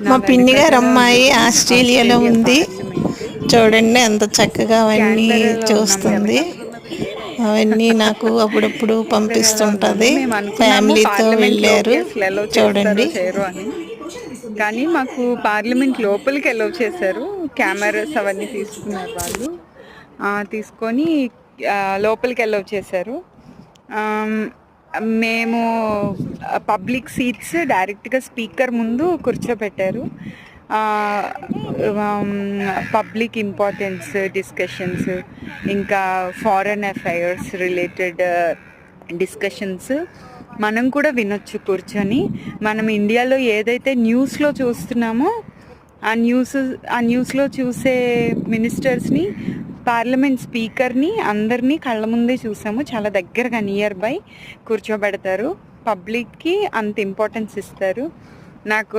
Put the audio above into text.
మా పిన్ని గారు అమ్మాయి ఆస్ట్రేలియాలో ఉంది. చూడండి ఎంత చక్కగా అవన్నీ చూస్తుంది. అవన్నీ నాకు అప్పుడప్పుడు పంపిస్తుంటుంది. ఫ్యామిలీతో వెళ్ళారు చూడండి. కానీ మాకు పార్లమెంట్ లోపలికి ఎలౌ చేశారు. కెమెరాస్ అవన్నీ తీసుకున్నారు వాళ్ళు. తీసుకొని లోపలికి ఎలౌ చేశారు. మేము పబ్లిక్ సీట్స్ డైరెక్ట్గా స్పీకర్ ముందు కూర్చోబెట్టారు. పబ్లిక్ ఇంపార్టెన్స్ డిస్కషన్స్, ఇంకా ఫారెన్ అఫైర్స్ రిలేటెడ్ డిస్కషన్స్ మనం కూడా వినొచ్చు కూర్చొని. మనం ఇండియాలో ఏదైతే న్యూస్లో చూస్తున్నామో ఆ న్యూస్లో చూసే మినిస్టర్స్ని, పార్లమెంట్ స్పీకర్ని అందరినీ కళ్ళ ముందే చూసాము. చాలా దగ్గరగా నియర్ బై కూర్చోబెడతారు. పబ్లిక్కి అంత ఇంపార్టెన్స్ ఇస్తారు. నాకు